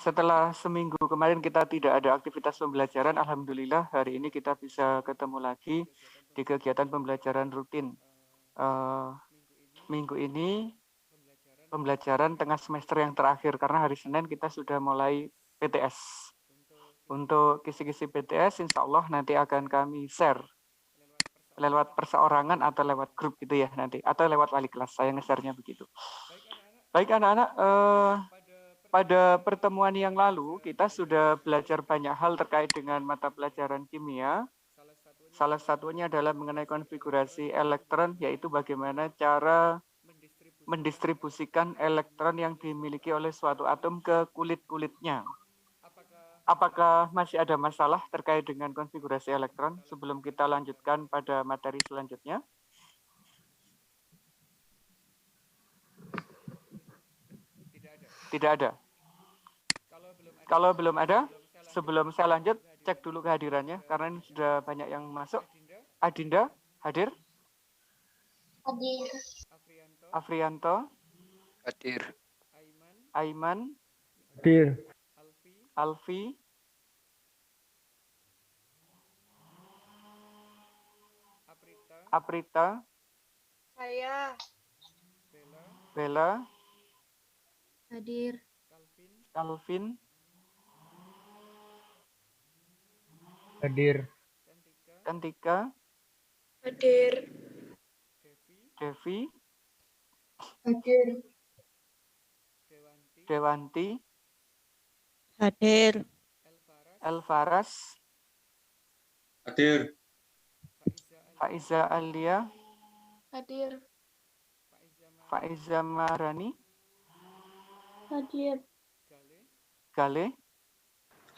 Setelah seminggu kemarin kita tidak ada aktivitas pembelajaran, alhamdulillah hari ini kita bisa ketemu lagi di kegiatan pembelajaran rutin. Minggu ini pembelajaran tengah semester yang terakhir karena hari Senin kita sudah mulai PTS. Untuk kisi-kisi PTS insya Allah nanti akan kami share lewat perseorangan atau lewat grup gitu ya nanti, atau lewat wali kelas, saya nge-share-nya begitu. Baik anak-anak, pada pertemuan yang lalu kita sudah belajar banyak hal terkait dengan mata pelajaran kimia. Salah satunya adalah mengenai konfigurasi elektron, yaitu bagaimana cara mendistribusikan elektron yang dimiliki oleh suatu atom ke kulit-kulitnya. Apakah masih ada masalah terkait dengan konfigurasi elektron sebelum kita lanjutkan pada materi selanjutnya? Tidak ada. Kalau belum ada, sebelum saya lanjut, cek dulu kehadirannya karena ini sudah banyak yang masuk. Adinda, hadir? Hadir. Afrianto? Hadir. Aiman? Hadir. Alfi? Aprita? Saya. Bella? Hadir. Calvin? Hadir. Kantika? Hadir. Devi? Hadir. Dewanti? Hadir. Elvaras? Hadir. Faiza Alia? Hadir. Faiza Marani? Hadir. Gale?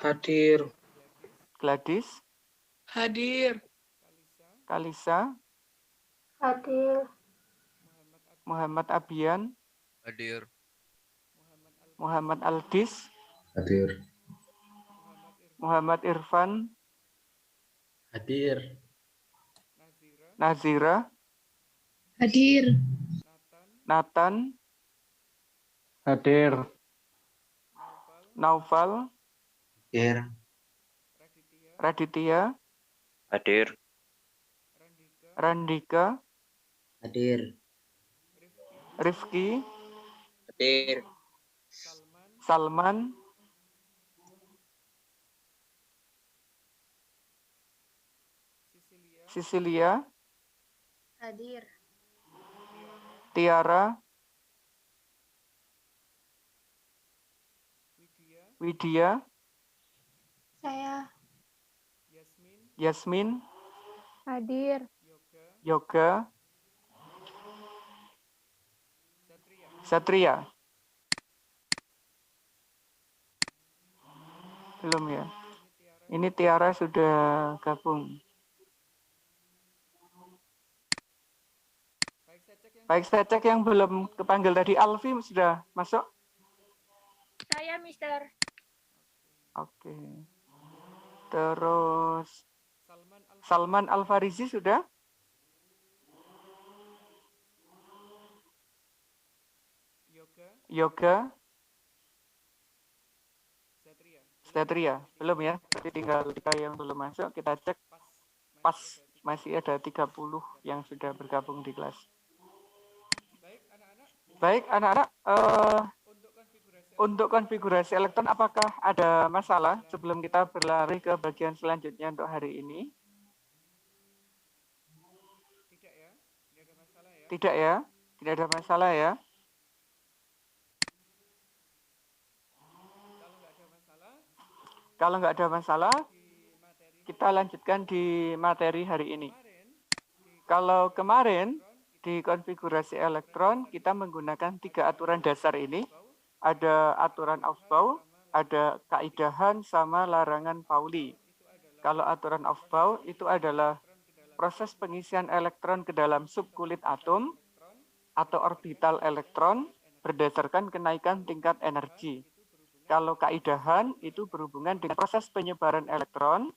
Hadir. Gladys? Hadir. Kalisa? Hadir. Muhammad Abian? Hadir. Muhammad Aldis? Hadir. Muhammad Irfan? Hadir. Nazira? Hadir. Nathan? Hadir. Naufal? Hadir. Raditya? Hadir. Randika? Hadir. Rifki? Hadir. Salman? Sisilia? Hadir. Tiara? Widya? Saya. Yasmin? Hadir. Yoga? Satria? Belum ya? Ini Tiara sudah gabung. Baik, saya cek yang belum kepanggil tadi. Alfi sudah masuk? Saya, Mister. Oke. Terus Salman Alfarizi sudah? Yoga? Satria? Belum ya? Jadi tinggal 3 yang belum masuk. Kita cek pas masih ada 30 yang sudah bergabung di kelas. Baik, anak-anak. Untuk konfigurasi elektron, apakah ada masalah sebelum kita berlari ke bagian selanjutnya untuk hari ini? Tidak ya? Tidak ada masalah ya? Kalau nggak ada masalah, kita lanjutkan di materi hari ini. Kalau kemarin di konfigurasi elektron, kita menggunakan 3 aturan dasar ini. Ada aturan Aufbau, ada kaidahan, sama larangan Pauli. Kalau aturan Aufbau itu adalah proses pengisian elektron ke dalam subkulit atom atau orbital elektron berdasarkan kenaikan tingkat energi. Kalau kaidahan itu berhubungan dengan proses penyebaran elektron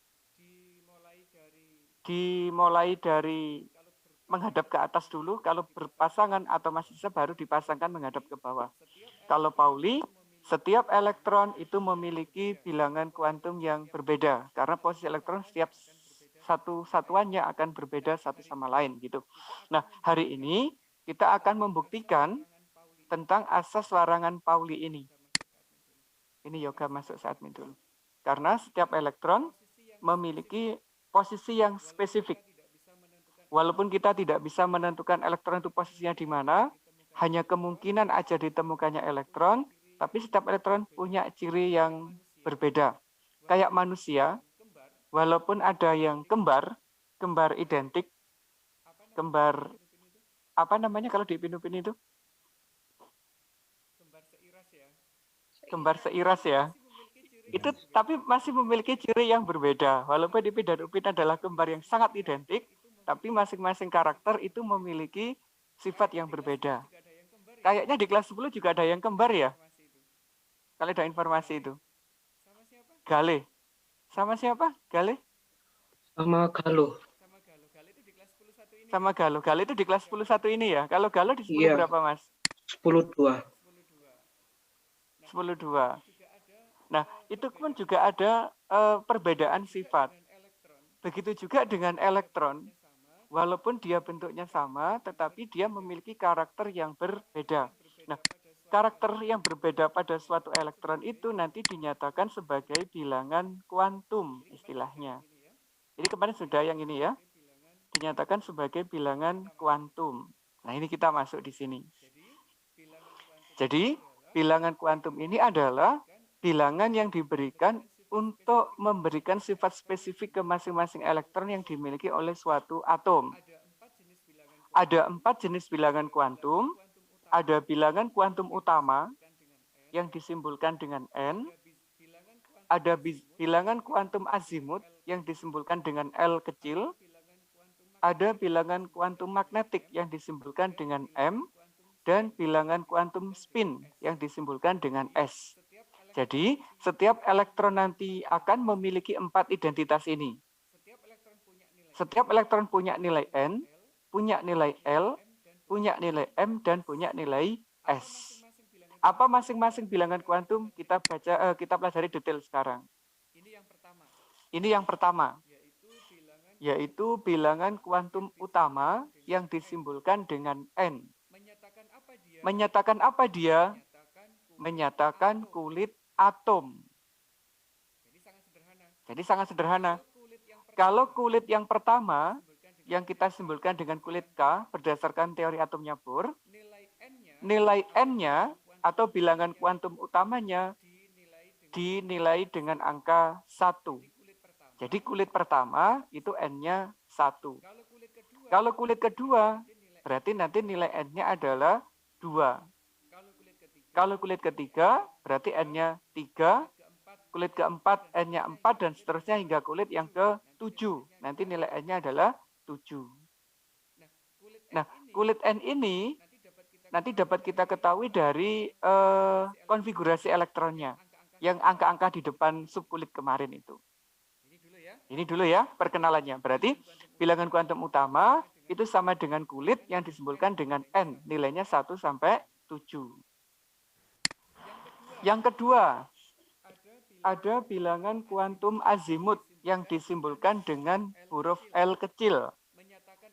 dimulai dari menghadap ke atas dulu, kalau berpasangan atau masih baru dipasangkan menghadap ke bawah. Kalau Pauli, Setiap elektron itu memiliki bilangan kuantum yang berbeda karena posisi elektron setiap satu satuannya akan berbeda satu sama lain gitu. Nah, hari ini kita akan membuktikan tentang asas larangan Pauli ini. Ini yoga masuk saat dulu. Karena setiap elektron memiliki posisi yang spesifik. Walaupun kita tidak bisa menentukan elektron itu posisinya di mana, hanya kemungkinan aja ditemukannya elektron, tapi setiap elektron punya ciri yang berbeda. Kayak manusia, walaupun ada yang kembar identik, kembar, apa namanya kalau di Upin-Upin itu? Kembar seiras ya. Itu tapi masih memiliki ciri yang berbeda. Walaupun Ipin dan Upin adalah kembar yang sangat identik, tapi masing-masing karakter itu memiliki sifat yang berbeda. Kayaknya di kelas 10 juga ada yang kembar ya? Kalau ada informasi itu. Gale. Sama siapa? Gale? Sama Galuh. Sama Galuh. Gale itu di kelas 10 ini ya? Kalau Galuh di 10 berapa, Mas? 10-2. 10-2. Nah, itu pun juga ada perbedaan sifat. Begitu juga dengan elektron. Walaupun dia bentuknya sama, tetapi dia memiliki karakter yang berbeda. Nah, karakter yang berbeda pada suatu elektron itu nanti dinyatakan sebagai bilangan kuantum istilahnya. Jadi kemarin sudah yang ini ya, dinyatakan sebagai bilangan kuantum. Nah, ini kita masuk di sini. Jadi, bilangan kuantum ini adalah bilangan yang diberikan untuk memberikan sifat spesifik ke masing-masing elektron yang dimiliki oleh suatu atom. Ada 4 jenis bilangan kuantum. Ada bilangan kuantum utama yang disimbolkan dengan N. Ada bilangan kuantum azimut yang disimbolkan dengan L kecil. Ada bilangan kuantum magnetik yang disimbolkan dengan M. Dan bilangan kuantum spin yang disimbolkan dengan S. Jadi, setiap elektron nanti akan memiliki 4 identitas ini. Setiap elektron punya nilai N, punya nilai L, punya nilai M, dan punya nilai S. Apa masing-masing bilangan kuantum? Kita pelajari detail sekarang. Ini yang pertama, yaitu bilangan kuantum utama yang disimbolkan dengan N. Menyatakan apa dia? Menyatakan kulit atom. Jadi sangat sederhana. Kalau kulit yang pertama, yang kita simbolkan dengan kulit K, berdasarkan teori atomnya Bohr, nilai N-nya atau bilangan kuantum utamanya dinilai dengan angka 1. Jadi kulit pertama itu N-nya 1. Kalau kulit kedua, berarti nanti nilai N-nya adalah 2. Kalau kulit ketiga, berarti N-nya 3. Kulit keempat, N-nya 4, dan seterusnya hingga kulit yang ke-7. Nanti nilai N-nya adalah 7. Nah, kulit N ini nanti dapat kita ketahui dari konfigurasi elektronnya. Yang angka-angka di depan subkulit kemarin itu. Ini dulu ya perkenalannya. Berarti bilangan kuantum utama itu sama dengan kulit yang disimbolkan dengan N. Nilainya 1 sampai 7. Yang kedua, ada bilangan kuantum azimut yang disimbolkan dengan huruf L kecil.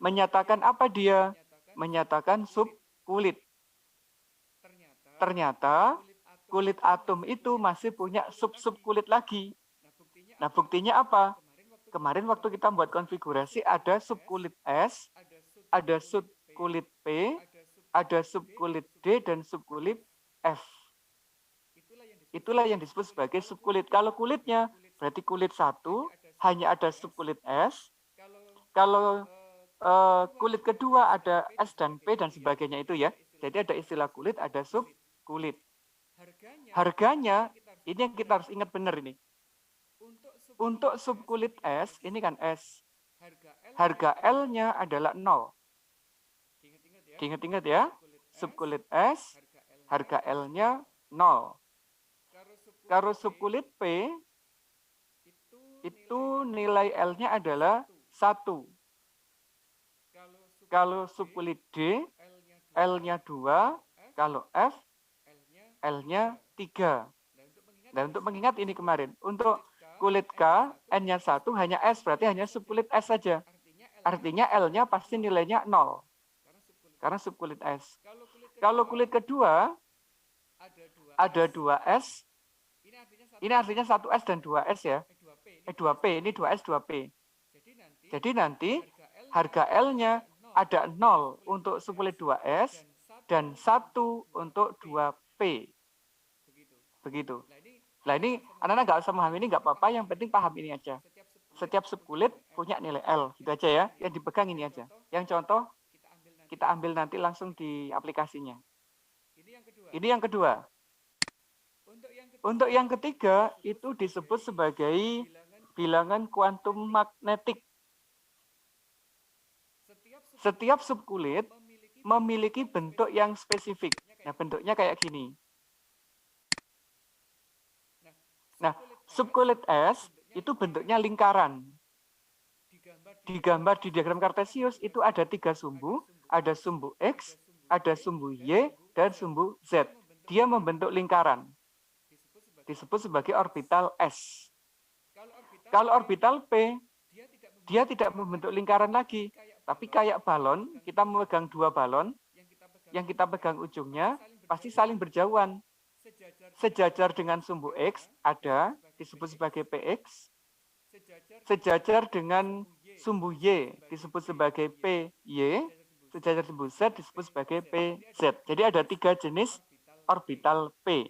Menyatakan apa dia? Menyatakan subkulit. Ternyata kulit atom itu masih punya sub-subkulit lagi. Nah, buktinya apa? Kemarin waktu kita buat konfigurasi ada subkulit S, ada subkulit P, ada subkulit D, dan subkulit F. Itulah yang disebut sebagai subkulit. Kalau kulitnya berarti kulit 1 hanya ada subkulit S. Kalau kulit kedua ada S dan P dan sebagainya itu ya. Jadi ada istilah kulit, ada subkulit. Harganya ini yang kita harus ingat benar ini. Untuk subkulit S, ini kan S. Harga L-nya adalah 0. Ingat-ingat ya. Subkulit S, harga L-nya 0. Kalau subkulit P, itu nilai L-nya adalah 1. Kalau subkulit D, L-nya 2. Kalau F, L-nya 3. Dan untuk mengingat ini kemarin, untuk kulit K, N-nya 1 hanya S, berarti hanya subkulit S saja. Artinya L-nya pasti nilainya 0. Karena subkulit S. Kalau kulit kedua, ada 2S. Ini artinya 1S dan 2S ya. 2P, ini 2S, 2P. Jadi nanti harga L-nya ada 0 untuk subkulit 2S dan 1 untuk 2P. Begitu. Nah ini anak-anak nggak usah memahami ini, nggak apa-apa, yang penting paham ini aja. Setiap subkulit punya nilai L, gitu aja ya. Yang dipegang ini aja. Yang contoh kita ambil nanti langsung di aplikasinya. Ini yang kedua. Untuk yang ketiga itu disebut sebagai bilangan kuantum magnetik. Setiap subkulit memiliki bentuk yang spesifik. Nah, bentuknya kayak gini. Nah, subkulit S itu bentuknya lingkaran. Digambar di diagram Kartesius itu ada 3 sumbu, ada sumbu X, ada sumbu Y, dan sumbu Z. Dia membentuk lingkaran. Disebut sebagai orbital S. Kalau orbital P, dia tidak membentuk lingkaran lagi, tapi kayak balon, kita memegang 2 balon, yang kita pegang ujungnya pasti saling berjauhan. Sejajar dengan sumbu X ada, disebut sebagai PX. Sejajar dengan sumbu Y disebut sebagai PY. Sejajar sumbu Z disebut sebagai PZ. Jadi ada 3 jenis orbital P.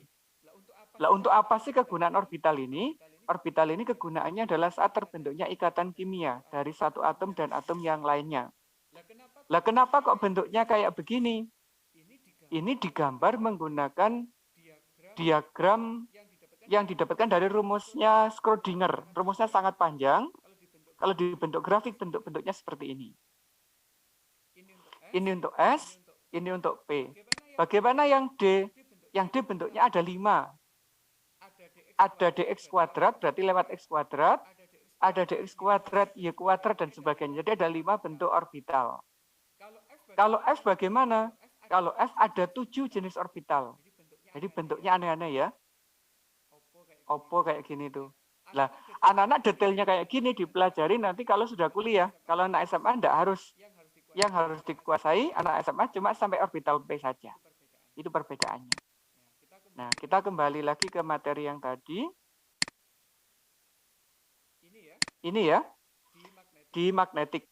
Lah untuk apa sih kegunaan orbital ini? Orbital ini kegunaannya adalah saat terbentuknya ikatan kimia dari satu atom dan atom yang lainnya. Lah kenapa kok bentuknya kayak begini? Ini digambar menggunakan diagram yang didapatkan dari rumusnya Schrödinger. Rumusnya sangat panjang. Kalau dibentuk grafik bentuknya seperti ini. Ini untuk S, ini untuk P. Bagaimana yang D? Yang D bentuknya ada 5. Ada dx kuadrat, berarti lewat x kuadrat. Ada dx kuadrat, y kuadrat, dan sebagainya. Jadi ada 5 bentuk orbital. Kalau F bagaimana? Kalau F ada 7 jenis orbital. Jadi bentuknya aneh-aneh ya. Opo kayak gini tuh. Lah, anak-anak detailnya kayak gini dipelajari nanti kalau sudah kuliah. Kalau anak SMA enggak harus. Yang harus dikuasai anak SMA cuma sampai orbital P saja. Itu perbedaannya. Nah, kita kembali lagi ke materi yang tadi. Ini ya, di magnetik.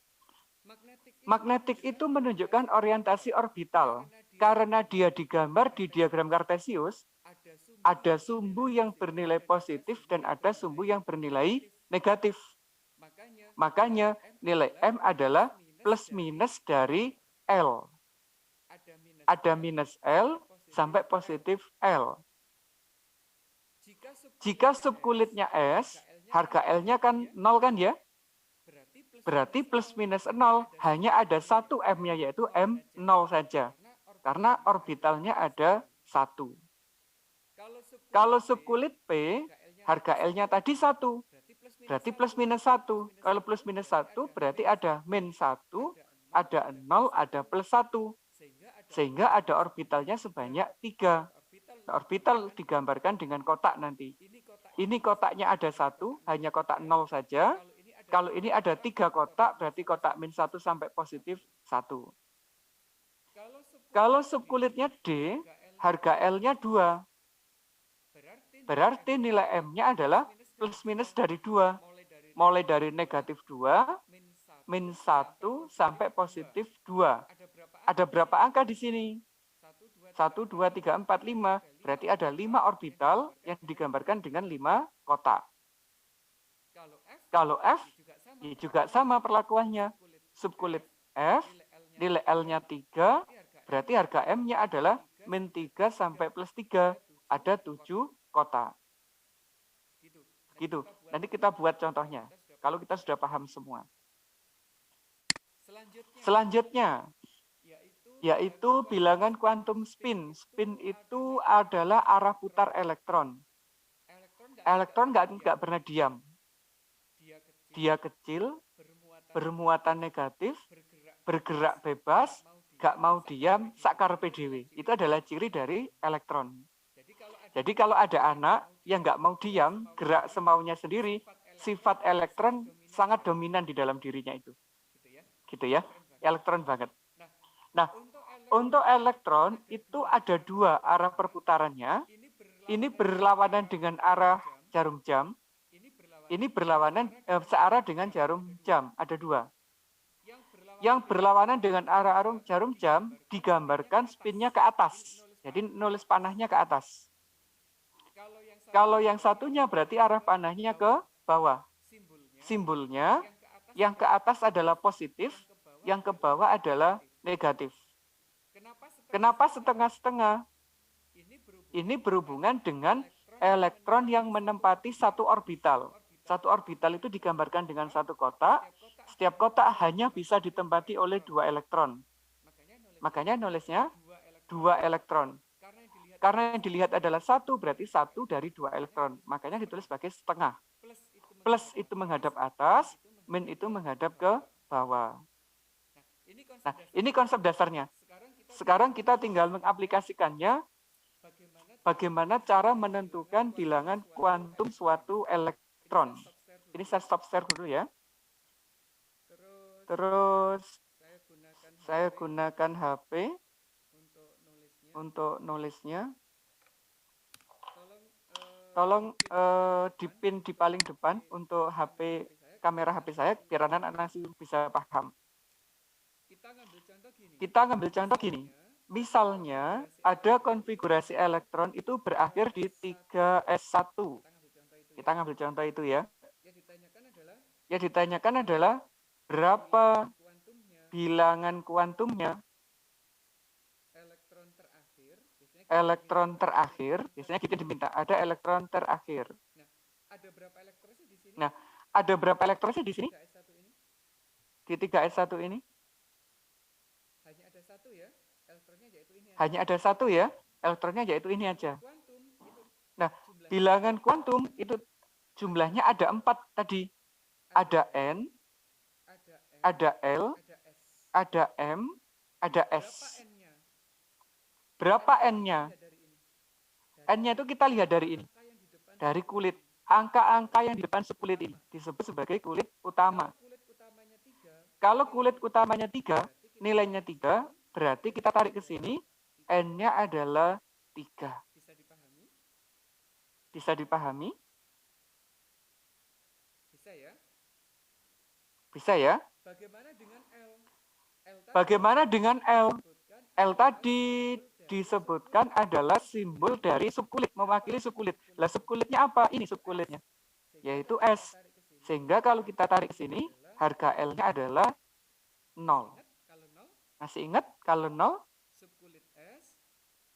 Magnetik itu menunjukkan orientasi orbital. Karena dia digambar di diagram Kartesius, ada sumbu yang bernilai positif dan ada sumbu yang bernilai negatif. Makanya nilai M adalah plus minus dari L. Ada minus L sampai positif L. Jika subkulitnya S, harga L-nya kan 0 kan ya? Berarti plus minus 0, hanya ada 1 M-nya yaitu M0 saja. Karena orbitalnya ada 1. Kalau subkulit P, harga L-nya tadi 1. Berarti plus minus 1. Kalau plus minus 1 berarti ada min 1, ada 0, ada plus 1. Sehingga ada orbitalnya sebanyak 3. Orbital digambarkan dengan kotak nanti. Ini kotaknya ada 1, hanya kotak 0 saja. Kalau ini ada 3 kotak, berarti kotak min 1 sampai positif 1. Kalau subkulitnya D, harga L-nya 2. Berarti nilai M-nya adalah plus minus dari 2. Mulai dari negatif 2, min 1 sampai positif 2. Ada berapa angka di sini? 1, 2, 3, 4, 5. Berarti ada 5 orbital yang digambarkan dengan 5 kotak. Kalau F, ya juga sama perlakuannya. Subkulit F, nilai L-nya 3, berarti harga M-nya adalah min 3 sampai plus 3. Ada 7 kotak. Gitu. Nanti kita buat contohnya. Kalau kita sudah paham semua. Selanjutnya, yaitu bilangan kuantum spin. Spin itu adalah arah putar elektron. Elektron nggak pernah diam. Dia kecil, bermuatan negatif, bergerak bebas, nggak mau diam, sakar PDW. Itu adalah ciri dari elektron. Jadi kalau ada anak yang nggak mau diam, gerak semaunya sendiri, sifat elektron sangat dominan di dalam dirinya itu. Gitu ya, elektron banget. Nah, untuk elektron itu ada dua arah perputarannya. Ini berlawanan dengan arah jarum jam. Ini berlawanan searah dengan jarum jam. Ada dua. Yang berlawanan dengan arah jarum jam digambarkan spinnya ke atas. Jadi nulis panahnya ke atas. Kalau yang satunya berarti arah panahnya ke bawah. Simbolnya yang ke atas adalah positif, yang ke bawah adalah negatif. Kenapa setengah-setengah? Ini berhubungan dengan elektron yang menempati satu orbital. Satu orbital itu digambarkan dengan satu kotak. Setiap kotak hanya bisa ditempati oleh dua elektron. Makanya nulisnya dua elektron. Karena yang dilihat adalah satu, berarti satu dari dua elektron. Makanya ditulis sebagai setengah. Plus itu menghadap atas, min itu menghadap ke bawah. Nah, ini konsep dasarnya. Sekarang kita tinggal mengaplikasikannya. Bagaimana cara menentukan bilangan kuantum suatu elektron. Ini saya stop share dulu ya. Terus saya gunakan HP untuk nulisnya. Tolong dipin di paling depan untuk HP kamera HP saya biar anak-anak bisa paham. Kita ngambil contoh gini. Misalnya ada konfigurasi elektron itu berakhir di 3s1. Kita ngambil contoh itu ya. Yang ditanyakan adalah berapa bilangan kuantumnya elektron terakhir, biasanya kita diminta ada elektron terakhir. Nah, ada berapa elektronnya di sini? Di 3s1 ini? Hanya ada satu ya, elektronnya yaitu ini aja. Nah, bilangan kuantum itu jumlahnya ada 4 tadi. Ada N, ada L, ada M, ada S. Berapa N-nya? N-nya itu kita lihat dari ini. Dari kulit. Angka-angka yang di depan kulit ini disebut sebagai kulit utama. Kalau kulit utamanya 3, nilainya 3, berarti kita tarik ke sini, N-nya adalah 3. Bisa dipahami? Bisa ya? Bagaimana dengan L? L tadi disebutkan adalah simbol dari subkulit, mewakili subkulit. Lah subkulitnya apa? Ini subkulitnya, yaitu S. Sehingga kalau kita tarik ke sini, harga L-nya adalah 0. Masih ingat kalau 0?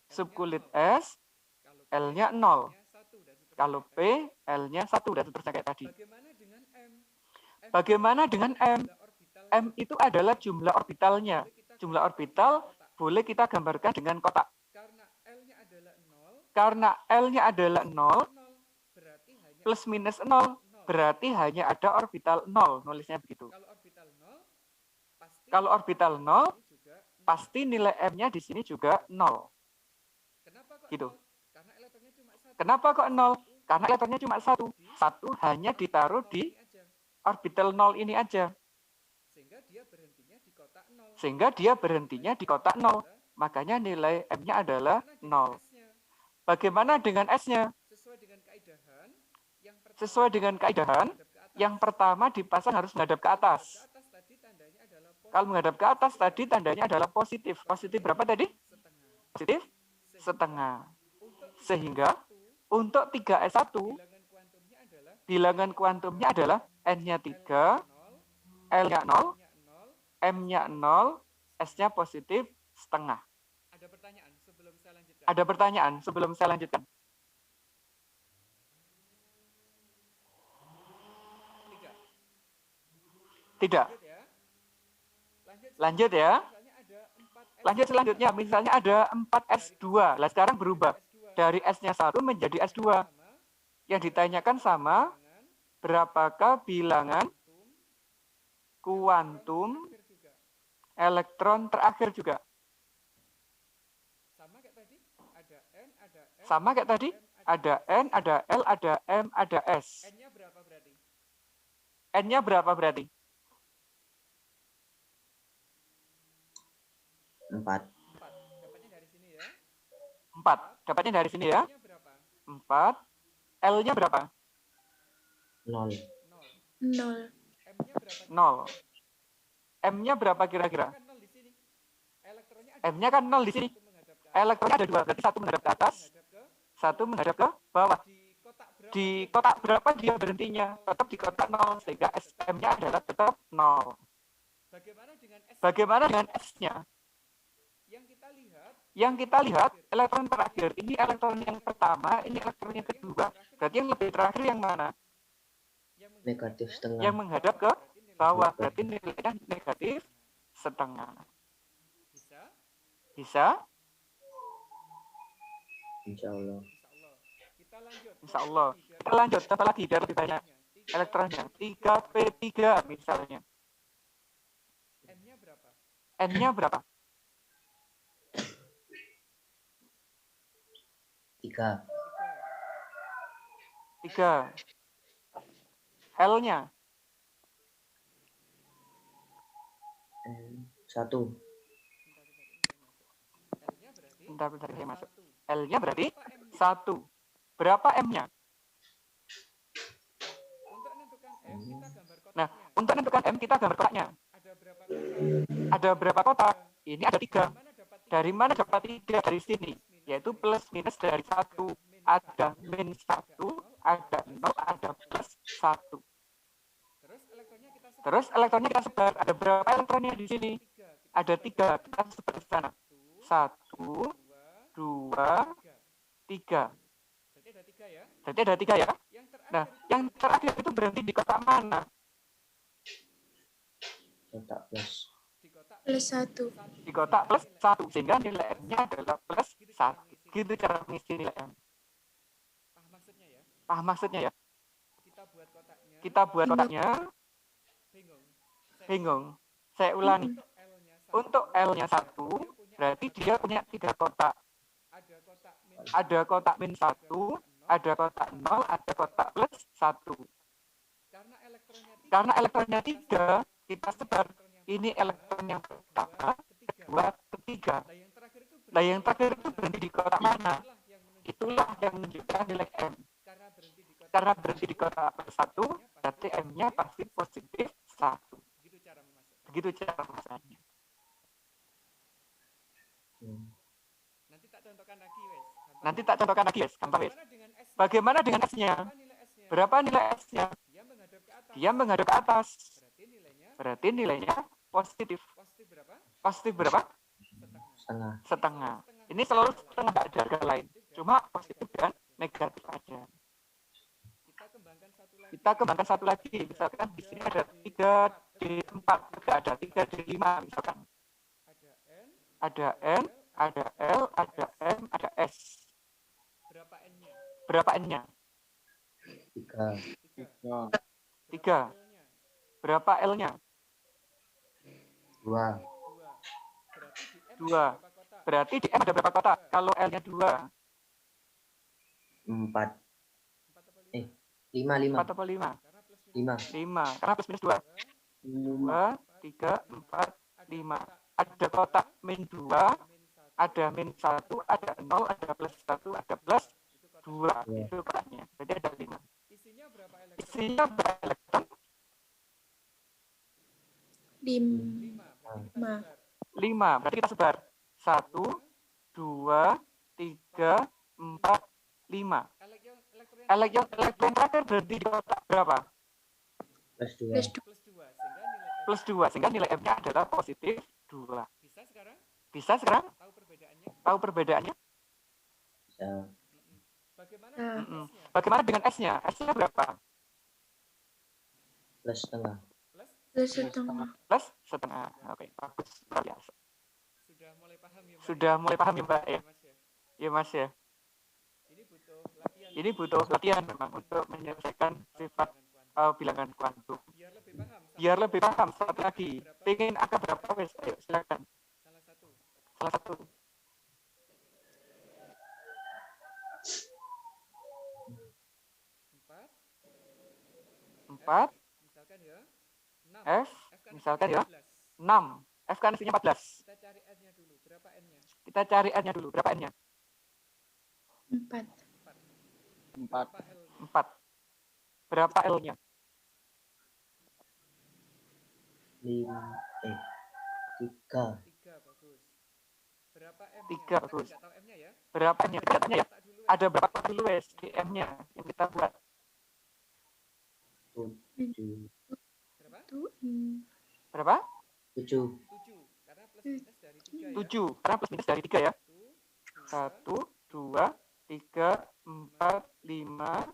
Subkulit S, L-nya 0. Kalau P, L-nya 1. Dan seterusnya kayak tadi. Bagaimana dengan M? M itu adalah jumlah orbitalnya. Jumlah orbital boleh kita gambarkan dengan kotak. Karena L-nya adalah 0, plus minus 0, berarti hanya ada orbital 0. Nulisnya begitu. Kalau orbital 0, pasti nilai M-nya di sini juga 0. Gitu. Kenapa kok 0? Karena elektronnya cuma 1. 1 hanya ditaruh di orbital 0 ini aja. Sehingga dia berhentinya di kotak 0. Makanya nilai M-nya adalah 0. Bagaimana dengan S-nya? Sesuai dengan kaidahan, yang pertama dipasang harus menghadap ke atas. Kalau menghadap ke atas tadi tandanya adalah positif. Positif berapa tadi? Positif setengah. Sehingga untuk 3S1, bilangan kuantumnya adalah N-nya 3, L-nya 0, M-nya 0, S-nya positif setengah. Ada pertanyaan sebelum saya lanjutkan? Tidak. Lanjut ya. Lanjut selanjutnya, misalnya ada 4S2. Lah sekarang berubah. Dari S-nya 1 menjadi S2. Yang ditanyakan sama, berapakah bilangan kuantum elektron terakhir juga? Sama kayak tadi, Ada N, ada L, ada M, ada S. N-nya berapa berarti? N-nya berapa berarti? 4. 4. Dapatnya dari sini ya. 4. Dapatnya dari sini ya. N-nya berapa? 4. L-nya berapa? 0. 0. M-nya berapa? 0. M-nya berapa kira-kira? Kan 0 di sini. Elektronnya ada M-nya kan 0 di sini. satu menghadap ke atas, Elektronnya ada 2, berarti 1 menghadap ke atas, menghadap ke 1 menghadap ke bawah. di kotak berapa? Di kotak berapa dia berhentinya? Tetap di kotak 0, sehingga SM-nya adalah tetap 0. Bagaimana dengan S? Bagaimana dengan S-nya? Yang kita lihat elektron terakhir. Ini elektron yang pertama, ini elektron yang kedua. Berarti yang lebih terakhir yang mana? Negatif setengah. Yang menghadap ke bawah. Berarti nilainya negatif setengah. Bisa? Bisa? Insya Allah. Kita lanjut. Insya Allah. Kita lanjut. Coba lagi biar lebih banyak elektronnya. 3P3 misalnya. N-nya berapa? N-nya berapa? 3. 3. L-nya 1. L-nya berarti bentar saya masuk. 1. L-nya berarti Berapa M-nya? 1. Berapa M-nya? Untuk menentukan M, kita gambar kotaknya. Nah, untuk menentukan M kita gambar kotaknya. Ada berapa kotak? Ada berapa kotak? Ini ada 3. Mana dapat 3? Dari mana dapat 3? Dari sini. Yaitu plus minus dari 1. Ada min 1, ada 0, ada plus 1. Terus elektronnya kita sebar. Terus elektronnya kita sebar. Ada berapa elektronnya di sini? 3. Ada 3. Kita sebar di sana. 1, 2, 3. Berarti ada 3 ya. Berarti ada 3 ya. Nah, yang terakhir itu berhenti di kotak mana? Kotak plus. Di kotak Plus 1. Di kotak plus 1. Sehingga nilai M-nya adalah plus 1. Gitu cara mengisi nilai M. Paham maksudnya ya? Paham maksudnya ya? Kita buat kotaknya. Kita buat kotaknya. Bingung. Bingung. Saya ulangi. Untuk L-nya 1. Untuk L-nya 1, berarti dia punya 3 kotak. Ada kotak min. Ada kotak min 1, ada kotak 0, ada kotak plus 1. Karena elektronnya 3, kita sebar. Ini elektron yang pertama, kedua, ketiga. Nah, yang terakhir itu berhenti di kotak mana? Itulah yang menunjukkan nilai M. Karena berhenti di kotak plus 1, berarti M-nya pasti positif 1. Begitu cara memasukkannya. Nanti tak contohkan lagi, wes. Gampang, wes. Bagaimana dengan S-nya? Berapa nilai S-nya? Dia menghadap ke atas. Berarti nilainya positif. Positif berapa? Setengah. Setengah. Ini selalu setengah, nggak ada harga lain. Cuma positif dan negatif aja. Kita kembangkan satu lagi. Misalkan di sini ada 3D4, ada 3D5 misalkan. Ada N, ada L, ada M, ada S. Berapa N-nya? 3. 3. Berapa L-nya? 2. 2. Berarti di M ada berapa kotak? Kalau L-nya 2. 4. 5. 4 atau 5? 5. 5. Karena plus minus 2. 2, 3, 4, 5. Ada kotak min 2, ada min 1, ada 0, ada plus 1, ada plus 2. Itu kotaknya. Jadi ada 5. Isinya berapa elektron? 5. 5. Berarti kita sebar. 1, 2, 3, 4, 5. Elektron terakhir berarti di kotak berapa? Plus 2. Plus 2. Plus 2. Sehingga nilai M-nya adalah positif 2. Bisa sekarang? Tahu perbedaannya? Bisa. Bagaimana dengan S-nya? S-nya berapa? Plus setengah. Plus setengah. Plus setengah. Oke, bagus. Luar biasa. Sudah mulai paham ya, Mbak? Sudah mulai paham ya, Mbak? Ya, ya Mas ya. Ini butuh latihan memang untuk menyelesaikan sifat bilangan kuantum. Biar lebih paham. Satu lagi. Pengen angka berapa? Wes, ayo silakan. Salah satu. 4, Misalkan ya 6. F, F kan misalkan isinya ya 14. 6. F kan isinya 14. Kita cari N-nya dulu. Berapa N-nya? Kita cari N-nya dulu. Berapa N-nya? 4. 4. Berapa L-nya? 4. Berapa L-nya? 3. 3, bagus. Berapa M-nya? 3, Kita kan bagus. nggak tahu M-nya ya. Berapa N-nya? Kita tanya ya. Tak dulu. Ada berapa kotak dulu wes di M-nya yang kita buat? 7. Berapa? Berapa? 7. 7. Karena plus minus dari 3 ya. 7. Karena plus minus dari 3 ya. 1, 1, 2, 3, 4, 5,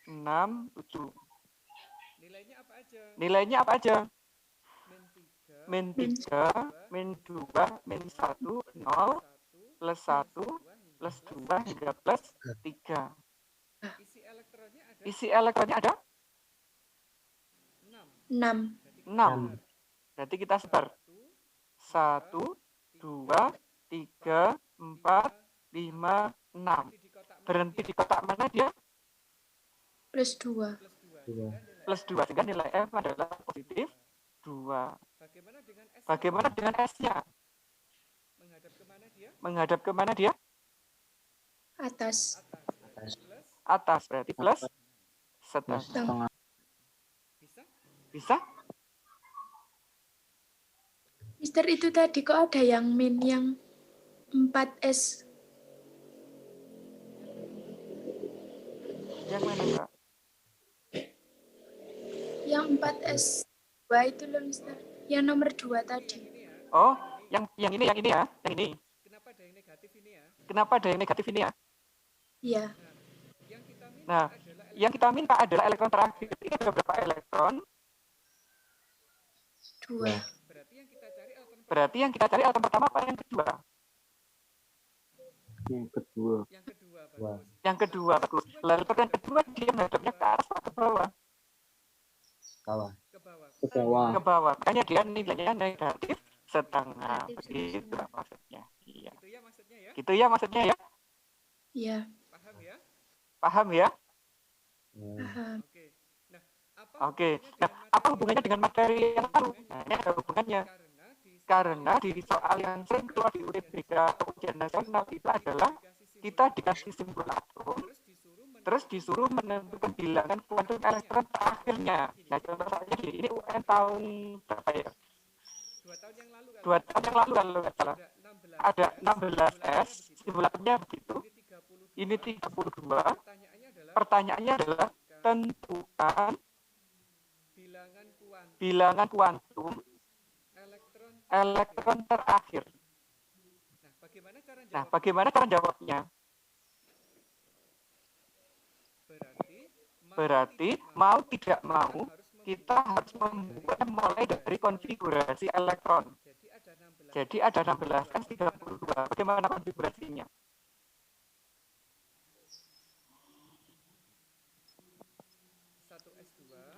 6, 7. Nilainya apa aja? Nilainya apa aja? Min 3, Min 3, min 2, min 1, 0, plus 1, plus 2, hingga plus 3. Isi elektronnya ada Isi elektronnya ada 6. 6. 6. Berarti kita sebar 1, 2, 3, 4, 5, 6. Berhenti di kotak mana dia? Plus 2. Plus 2. Sehingga nilai F adalah positif 2. Bagaimana dengan S? Bagaimana dengan S-nya? Menghadap kemana dia? Menghadap kemana dia? Atas. Atas. Plus. Atas. Berarti plus setengah. Setengah. Bisa? Bisa? Mister, itu tadi kok ada yang min yang 4S. Yang mana, Mbak? Yang 4S 2 itu loh, Mister. Yang nomor 2 tadi. Oh, yang ini ya, yang ini. Kenapa ada yang negatif ini ya? Kenapa ada yang negatif ini ya? Iya. Yang kita minta Nah, adalah yang kita minta adalah elektron terakhir. Ini ada berapa elektron? 2. berarti yang kita cari elektron Berarti yang kita cari elektron pertama apa yang kedua? Yang kedua. yang kedua, bagus. Yang kedua, bagus. Lalu elektron yang kedua dia menghadapnya ke atas atau ke bawah? Bawah. Ke bawah. Ke bawah. Ke bawah. Makanya dia nilainya negatif setengah. Begitu maksudnya. Iya. Itu ya maksudnya ya? Gitu ya maksudnya ya? Iya. Paham ya? Paham ya? Paham. Oke. Nah, apa Oke. Nah, apa hubungannya dengan materi yang lalu? Nah, ini ada hubungannya. Karena di soal yang sering keluar di UTBK atau ujian nasional itu adalah kita dikasih simbol atom, terus disuruh menentukan bilangan kuantum elektron terakhirnya. Nah, contoh saja di ini UN tahun berapa ya? 2 tahun yang lalu kan? 2 tahun yang lalu kalau nggak salah. Ada 16S, simbol atomnya begitu. Ini 32. Pertanyaannya adalah tentukan bilangan kuantum elektron terakhir. Nah, bagaimana cara jawabnya? Berarti mau tidak mau kita harus membuat mulai dari konfigurasi elektron. Jadi ada 16 S32. Bagaimana konfigurasinya?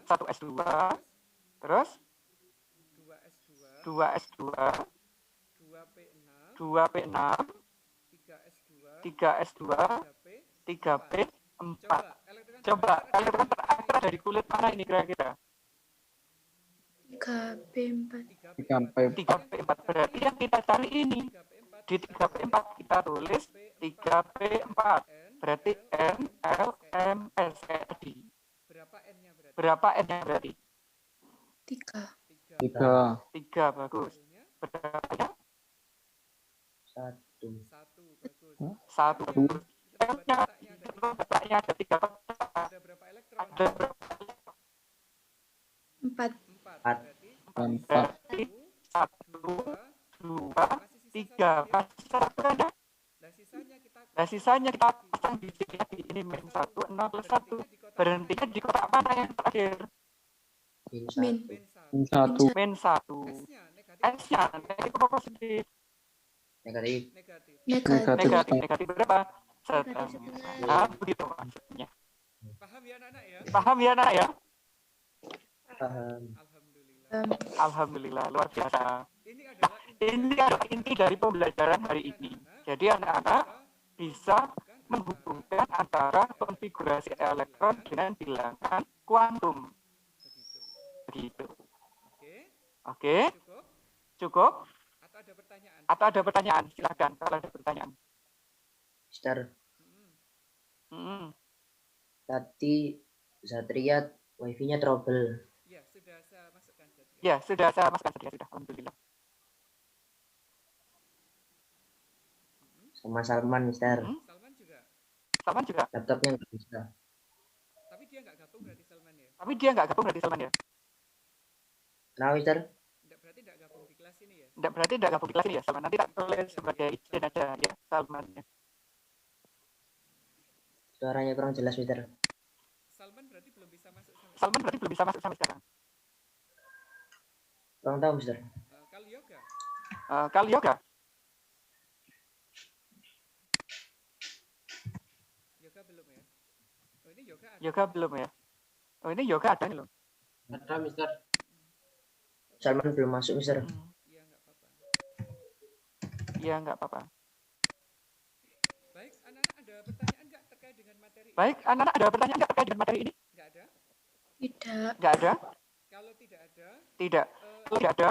1S2, terus 2S2, 2P6, 3S2, 3P4. Coba elektron terakhir dari kulit mana ini kira-kira? 3P4. 3P4. Berarti yang kita cari ini. Di 3P4 kita tulis 3P4. Berarti N, L, M, S, tadi. Berapa N-nya berarti? 3. 3, bagus. Berapa ya? 1. 1. M-nya, letaknya ada 3 kotak. Ada berapa elektron? 4. 4. Berarti 1, 2, 3. Masih 1 ada? Nah, sisanya kita pasang di sini lagi. Ini min 1, 0 plus 1. Berhentinya di kotak mana yang terakhir? Min. Min 1. S-nya negatif atau positif? Negatif. Negatif berapa? Setengah. Begitu maksudnya. Paham ya anak-anak ya? Paham ya anak ya? Paham. Alhamdulillah, luar biasa. Ini adalah inti dari pembelajaran hari ini. Jadi anak-anak bisa menghubungkan antara konfigurasi elektron dengan bilangan kuantum. Begitu. Begitu. Oke, Oke, cukup? cukup? Atau ada pertanyaan? Atau ada pertanyaan? Silakan kalau ada pertanyaan. Mister, Mm-mm. Mm-mm. tadi Satria wifi-nya trouble. Ya, sudah saya masukkan. Satria. Ya, sudah saya masukkan sudah. Alhamdulillah. Mm-mm. Sama Salman, Mister. Mm-mm. Salman juga. Salman juga. Laptopnya nggak bisa. Tapi dia nggak gabung berarti Salman ya? Tapi dia nggak gabung berarti Salman ya? Kenapa, Mister? Berarti nggak gabung di kelas ini ya? Berarti nggak gabung di kelas ini ya Salman? Nanti tak tulis sebagai izin aja ya Salman. Ya. Suaranya kurang jelas, Mister. Salman berarti belum bisa masuk sampai Salman berarti belum bisa masuk sampai sekarang. Kurang tahu, Mister. Kal Yoga. Kal Yoga. Yoga belum ya? Oh ini Yoga ada. Yoga belum ya? Oh ini Yoga ada nih loh. Ada, Mister. Salman belum masuk, Mister. Iya nggak apa-apa. Iya nggak apa-apa. Baik, anak-anak ada pertanyaan nggak terkait dengan materi? Baik, anak-anak ada pertanyaan nggak terkait dengan materi ini? Nggak ada? Tidak. Nggak ada? Kalau tidak ada, Tidak. Kalau tidak ada,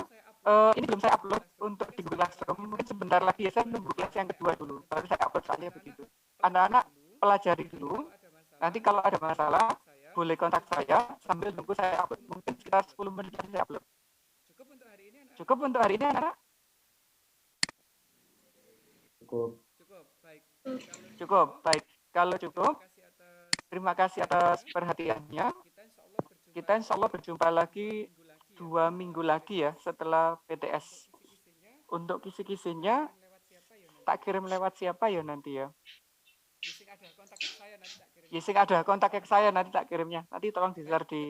ini belum saya upload untuk di Google Classroom. Mungkin sebentar lagi ya, saya nunggu kelas yang kedua dulu. Baru saya upload soalnya begitu. Anak-anak pelajari dulu. Nanti kalau ada masalah, boleh kontak saya sambil nunggu saya upload. Mungkin sekitar 10 menit lagi saya upload. cukup untuk hari ini, anak-anak? Cukup untuk hari ini, anak-anak? Cukup. Cukup, baik. Cukup. Baik. Kalau cukup, Terima kasih atas terima kasih atas perhatiannya. kita insya Allah berjumpa lagi 2 minggu lagi ya setelah PTS. Untuk kisi-kisinya tak kirim lewat siapa ya nanti ya. Yusing ada kontak saya nanti tak kirim. Yising ada kontak saya nanti tak kirimnya. Nanti tolong di-share di